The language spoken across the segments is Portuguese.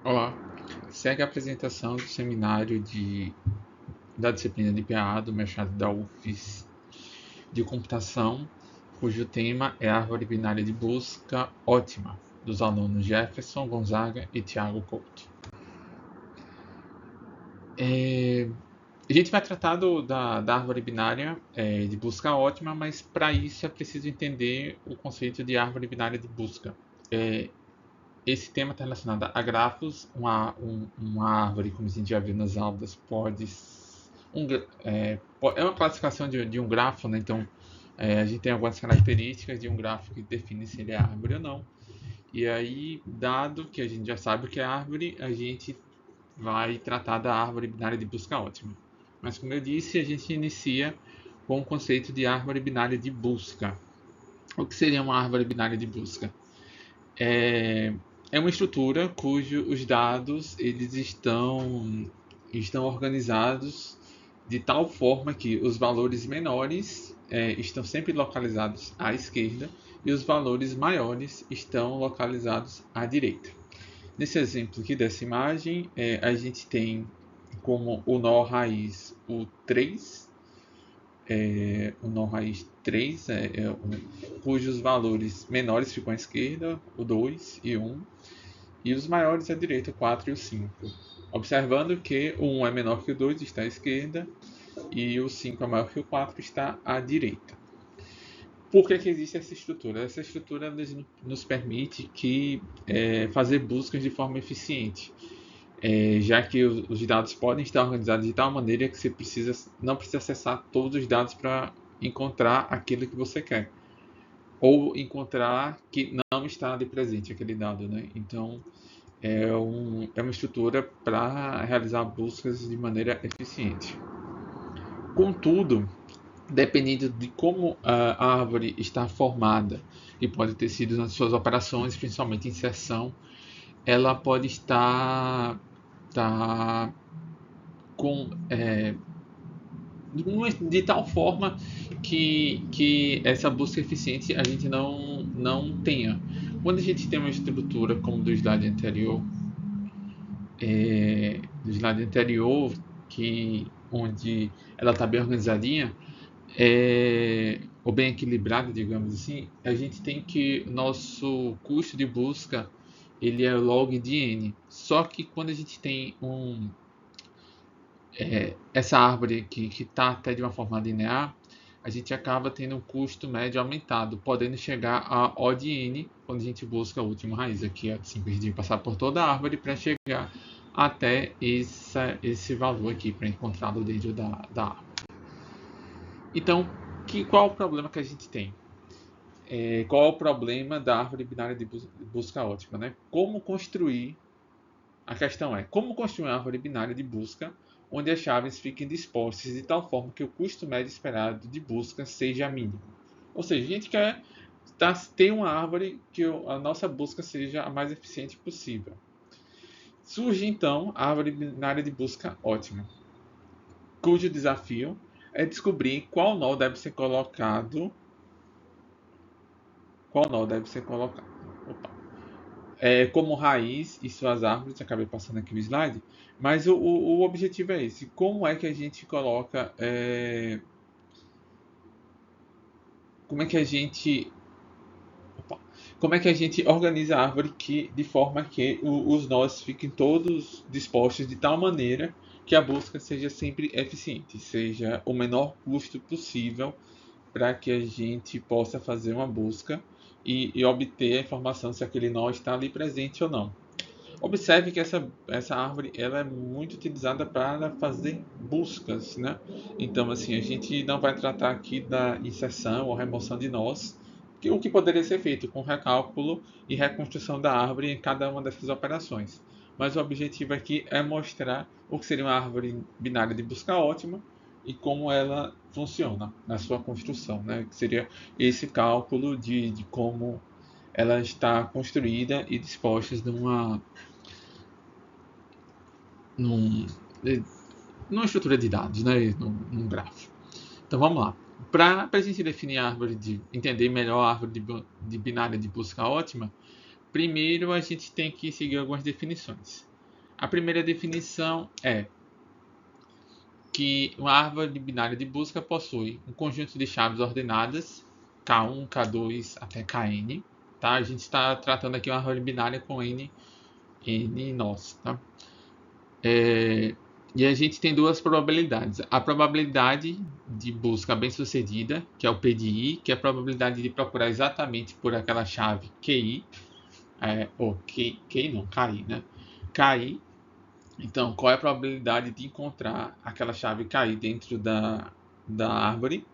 Olá, segue a apresentação do seminário da disciplina de PA do mestrado da UFES de computação, cujo tema é a árvore binária de busca ótima, dos alunos Jefferson Gonzaga e Thiago Couto. A gente vai tratar da árvore binária de busca ótima, mas para isso é preciso entender o conceito de árvore binária de busca. Esse tema está relacionado a grafos. Uma árvore, como a gente já viu nas aulas, é uma classificação de um grafo, né? Então, a gente tem algumas características de um grafo que define se ele é árvore ou não. E aí, dado que a gente já sabe o que é árvore, a gente vai tratar da árvore binária de busca ótima. Mas, como eu disse, a gente inicia com o conceito de árvore binária de busca. O que seria uma árvore binária de busca? É uma estrutura cujos dados eles estão organizados de tal forma que os valores menores estão sempre localizados à esquerda e os valores maiores estão localizados à direita. Nesse exemplo aqui dessa imagem, a gente tem como o nó raiz o 3, o nó raiz 3, cujos valores menores ficam à esquerda, o 2 e 1, e os maiores à direita, o 4 e o 5. Observando que o 1 é menor que o 2, está à esquerda, e o 5 é maior que o 4, está à direita. Por que existe essa estrutura? Essa estrutura nos permite fazer buscas de forma eficiente, já que os dados podem estar organizados de tal maneira que você não precisa acessar todos os dados para encontrar aquilo que você quer, ou encontrar que não está ali presente aquele dado, né? Então, é uma estrutura para realizar buscas de maneira eficiente. Contudo, dependendo de como a árvore está formada e pode ter sido nas suas operações, principalmente inserção, ela pode estar com de tal forma que essa busca eficiente a gente não tenha. Quando a gente tem uma estrutura como do slide anterior, onde ela está bem organizadinha, ou bem equilibrada, digamos assim, a gente tem que nosso custo de busca ele é log de n. Só que quando a gente tem essa árvore que está até de uma forma linear, a gente acaba tendo um custo médio aumentado, podendo chegar a O de n quando a gente busca a última raiz. Aqui é simples de passar por toda a árvore para chegar até esse valor aqui, para encontrá-lo dentro da árvore. Então, qual o problema que a gente tem? Qual é o problema da árvore binária de busca ótima? Né? Como construir? A questão é como construir uma árvore binária de busca onde as chaves fiquem dispostas de tal forma que o custo médio esperado de busca seja mínimo. Ou seja, a gente quer ter uma árvore que a nossa busca seja a mais eficiente possível. Surge então a árvore binária de busca ótima, cujo desafio é descobrir qual nó deve ser colocado. Como raiz e suas árvores. Acabei passando aqui o slide, mas o objetivo é esse. Como é que a gente coloca, como é que a gente organiza a árvore de forma que os nós fiquem todos dispostos de tal maneira que a busca seja sempre eficiente, seja o menor custo possível, para que a gente possa fazer uma busca e obter a informação se aquele nó está ali presente ou não. Observe que essa árvore ela é muito utilizada para fazer buscas, né? Então, assim, a gente não vai tratar aqui da inserção ou remoção de nós, o que poderia ser feito com recálculo e reconstrução da árvore em cada uma dessas operações. Mas o objetivo aqui é mostrar o que seria uma árvore binária de busca ótima e como ela funciona na sua construção, né? Que seria esse cálculo de como ela está construída e disposta num, numa estrutura de dados, né? num gráfico. Então vamos lá. Para a gente definir a árvore, entender melhor a árvore de binária de busca ótima, primeiro a gente tem que seguir algumas definições. A primeira definição é que uma árvore binária de busca possui um conjunto de chaves ordenadas, K1, K2 até Kn. Tá? A gente está tratando aqui uma árvore binária com N nós. Tá? E a gente tem duas probabilidades. A probabilidade de busca bem-sucedida, que é o P de I, que é a probabilidade de procurar exatamente por aquela chave QI, ou QI não, KI, né? KI. Então, qual é a probabilidade de encontrar aquela chave KI dentro da árvore?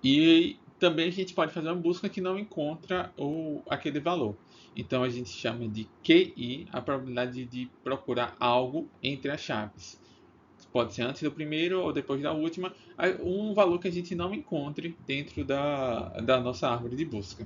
E também a gente pode fazer uma busca que não encontra aquele valor. Então a gente chama de QI a probabilidade de procurar algo entre as chaves. Pode ser antes do primeiro ou depois da última, um valor que a gente não encontre dentro da nossa árvore de busca.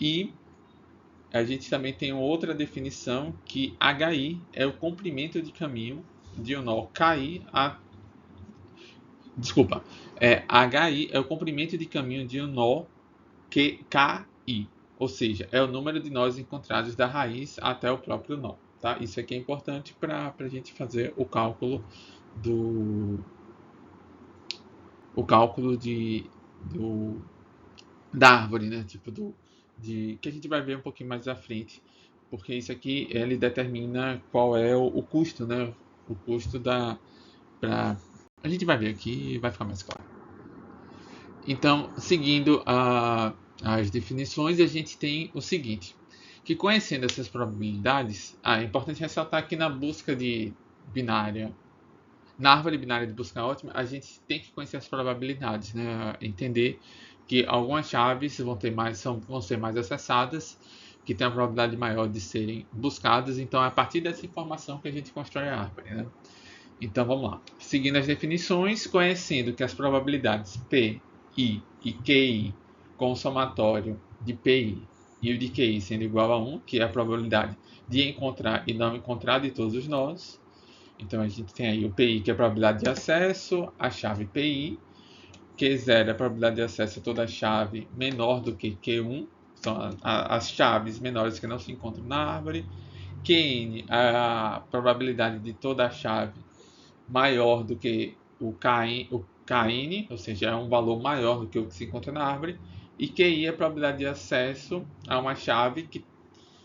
E a gente também tem outra definição que HI é o comprimento de caminho de um nó KI a. Desculpa. HI é o comprimento de caminho de um nó KI. Ou seja, é o número de nós encontrados da raiz até o próprio nó. Tá? Isso aqui é importante para a gente fazer o cálculo da árvore, né? Tipo que a gente vai ver um pouquinho mais à frente, porque isso aqui ele determina qual é o custo, né? O custo a gente vai ver aqui e vai ficar mais claro. Então, seguindo as definições, a gente tem o seguinte, que conhecendo essas probabilidades, é importante ressaltar que na busca de binária, na árvore binária de busca ótima, a gente tem que conhecer as probabilidades, né? Entender que algumas chaves vão ser mais acessadas, que tem a probabilidade maior de serem buscadas. Então, é a partir dessa informação que a gente constrói a árvore, né? Então, vamos lá. Seguindo as definições, conhecendo que as probabilidades P, I e QI com o somatório de PI e o de QI sendo igual a 1, que é a probabilidade de encontrar e não encontrar de todos os nós. Então, a gente tem aí o PI, que é a probabilidade de acesso, a chave PI, Q0 é a probabilidade de acesso a toda a chave menor do que Q1, são as chaves menores que não se encontram na árvore. Qn é a probabilidade de toda a chave maior do que o KN, ou seja, é um valor maior do que o que se encontra na árvore. E QI é a probabilidade de acesso a uma chave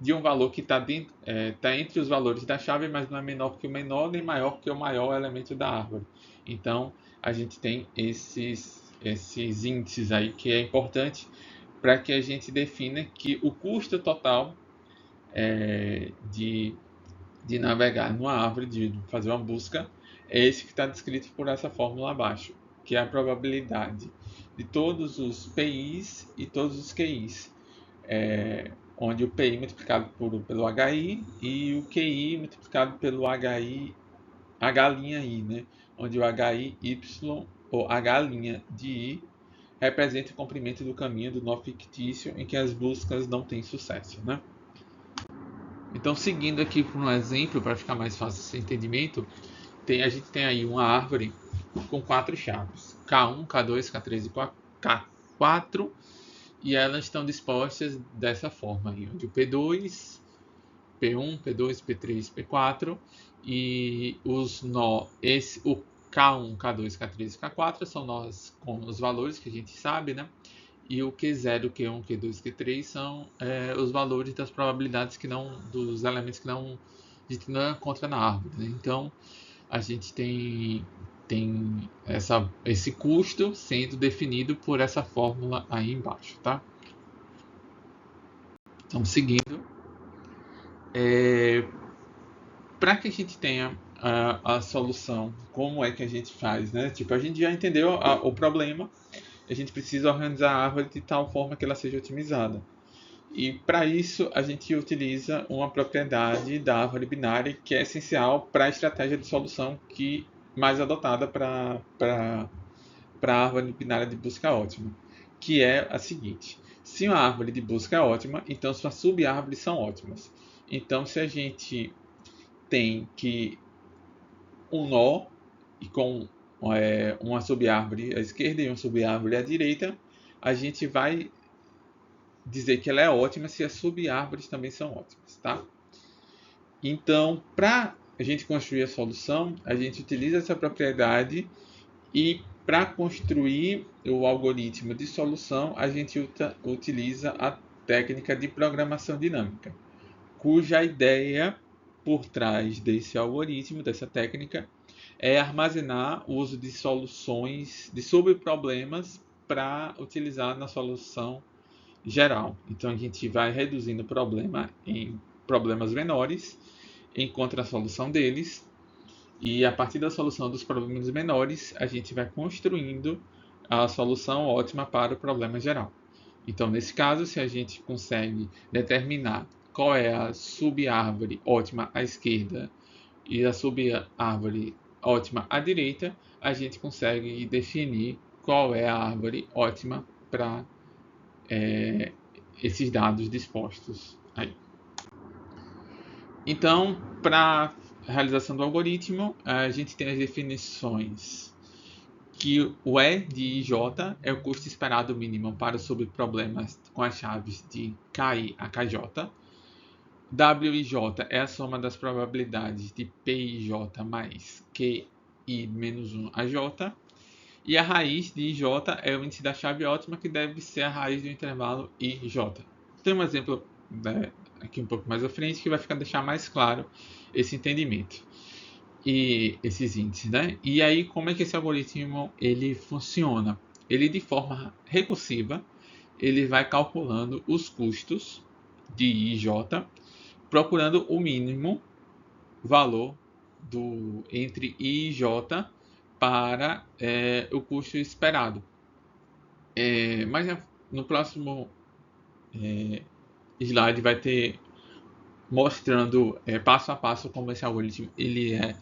de um valor que está entre os valores da chave, mas não é menor que o menor, nem maior que o maior elemento da árvore. Então, a gente tem esses índices aí que é importante para que a gente defina que o custo total de navegar numa árvore, de fazer uma busca, é esse que está descrito por essa fórmula abaixo, que é a probabilidade de todos os PIs e todos os QIs, onde o PI multiplicado pelo HI e o QI multiplicado pelo H'I, né? Onde o HI ou H' de I representa o comprimento do caminho do nó fictício em que as buscas não têm sucesso, né? Então, seguindo aqui por um exemplo, para ficar mais fácil esse entendimento, a gente tem aí uma árvore com 4 chaves, K1, K2, K3 e K4, e elas estão dispostas dessa forma aí, onde o P2, P1, P2, P3, P4 e o K1, K2, K3 e K4 são nós com os valores que a gente sabe, né? E o Q0, Q1, Q2, Q3 são os valores das probabilidades dos elementos que não a gente não encontra na árvore, né? Então a gente tem esse custo sendo definido por essa fórmula aí embaixo, tá? Então, seguindo, para que a gente tenha a solução, como é que a gente faz, né? Tipo, a gente já entendeu o problema, a gente precisa organizar a árvore de tal forma que ela seja otimizada. E para isso a gente utiliza uma propriedade da árvore binária que é essencial para a estratégia de solução mais adotada para a árvore binária de busca ótima, que é a seguinte: se uma árvore de busca é ótima, então suas sub-árvores são ótimas. Então, se a gente tem que um nó e com uma sub-árvore à esquerda e uma sub-árvore à direita, a gente vai dizer que ela é ótima se as sub-árvores também são ótimas, tá? Então, para a gente construir a solução, a gente utiliza essa propriedade e para construir o algoritmo de solução, a gente utiliza a técnica de programação dinâmica, cuja ideia por trás desse algoritmo, dessa técnica, é armazenar o uso de soluções, de subproblemas para utilizar na solução geral. Então a gente vai reduzindo o problema em problemas menores, encontra a solução deles, e a partir da solução dos problemas menores, a gente vai construindo a solução ótima para o problema geral. Então, nesse caso, se a gente consegue determinar qual é a subárvore ótima à esquerda e a subárvore ótima à direita, a gente consegue definir qual é a árvore ótima para esses dados dispostos aí. Então, para a realização do algoritmo, a gente tem as definições que o E de IJ é o custo esperado mínimo para subproblemas com as chaves de KI a KJ. WIJ é a soma das probabilidades de PIJ mais QI menos 1 AJ. E a raiz de IJ é o índice da chave ótima, que deve ser a raiz do intervalo IJ. Tem um exemplo aqui um pouco mais à frente que vai deixar mais claro esse entendimento e esses índices, né? E aí, como é que esse algoritmo ele funciona? Ele, de forma recursiva, ele vai calculando os custos de IJ, procurando o mínimo valor entre I e J para o custo esperado. Mas no próximo slide vai ter mostrando passo a passo como esse algoritmo ele é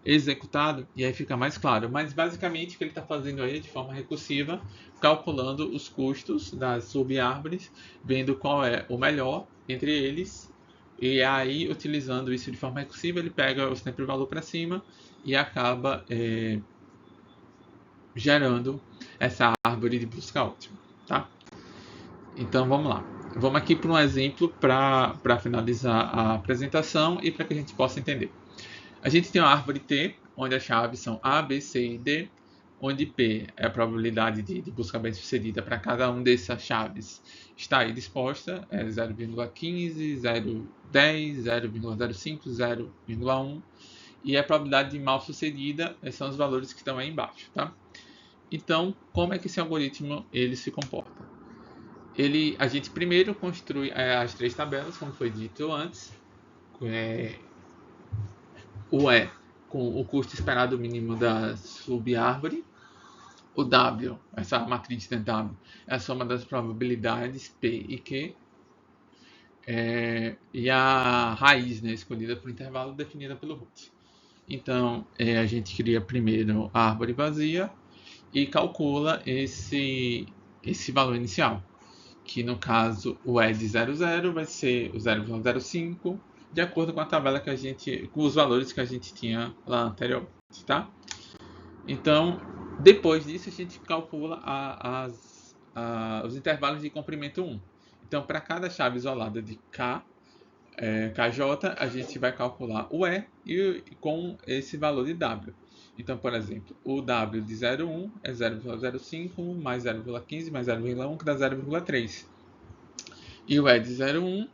executado, e aí fica mais claro. Mas basicamente o que ele está fazendo aí de forma recursiva, calculando os custos das subárvores, vendo qual é o melhor entre eles, e aí utilizando isso de forma recursiva, ele pega sempre o valor para cima e acaba gerando essa árvore de busca ótima, tá? Então vamos lá. Vamos aqui para um exemplo para finalizar a apresentação e para que a gente possa entender. A gente tem uma árvore T, onde as chaves são A, B, C e D, onde P é a probabilidade de busca bem sucedida para cada uma dessas chaves está aí disposta, é 0,15, 0,10, 0,05, 0,1, e a probabilidade de mal sucedida são os valores que estão aí embaixo, tá? Então, como é que esse algoritmo ele se comporta? A gente primeiro construi as três tabelas, como foi dito antes, o E com o custo esperado mínimo da subárvore, o W, essa matriz de W, é a soma das probabilidades P e Q, e a raiz, né, escolhida por intervalo definida pelo root. Então, a gente cria primeiro a árvore vazia e calcula esse valor inicial, que no caso o E de 0,0 vai ser o 0,05, de acordo com a tabela com os valores que a gente tinha lá anteriormente, tá? Então, depois disso a gente calcula os intervalos de comprimento 1. Então, para cada chave isolada de KJ, a gente vai calcular o E com esse valor de W. Então, por exemplo, o W de 0,1 é 0,05 mais 0,15 mais 0,1, que dá 0,3. E o E de 0,1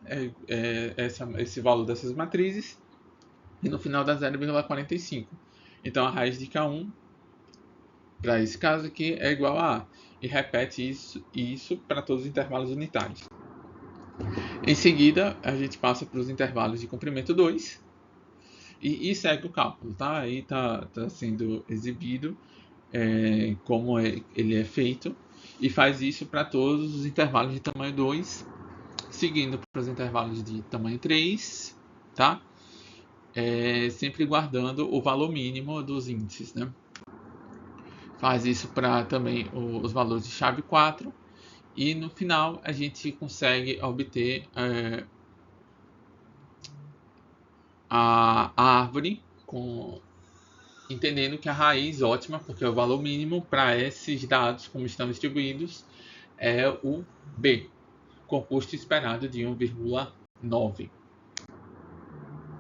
esse valor dessas matrizes, e no final dá 0,45. Então, a raiz de K1, para esse caso aqui, é igual a A. E repete isso para todos os intervalos unitários. Em seguida, a gente passa para os intervalos de comprimento 2 e segue o cálculo, tá? Aí está sendo exibido como ele é feito, e faz isso para todos os intervalos de tamanho 2, seguindo para os intervalos de tamanho 3, tá? Sempre guardando o valor mínimo dos índices, né? Faz isso para também os valores de chave 4, e no final a gente consegue obter a árvore, entendendo que a raiz ótima, porque o valor mínimo para esses dados, como estão distribuídos, é o B, com custo esperado de 1,9.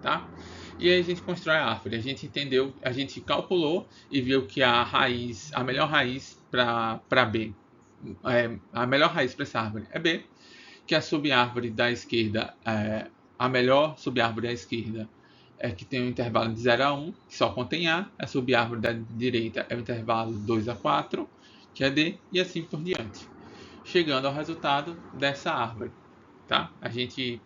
tá? E aí a gente constrói a árvore. A gente entendeu, a gente calculou e viu que a melhor raiz para B, a melhor raiz para essa árvore é B, que a subárvore da esquerda, a melhor subárvore à esquerda é que tem um intervalo de 0 a 1, que só contém A subárvore da direita é o intervalo 2 a 4, que é D, e assim por diante. Chegando ao resultado dessa árvore, tá? A gente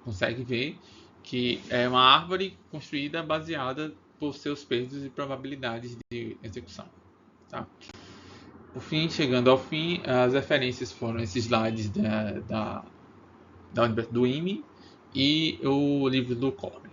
consegue ver que é uma árvore construída baseada por seus pesos e probabilidades de execução, tá? Por fim, chegando ao fim, as referências foram esses slides do IME e o livro do Corby.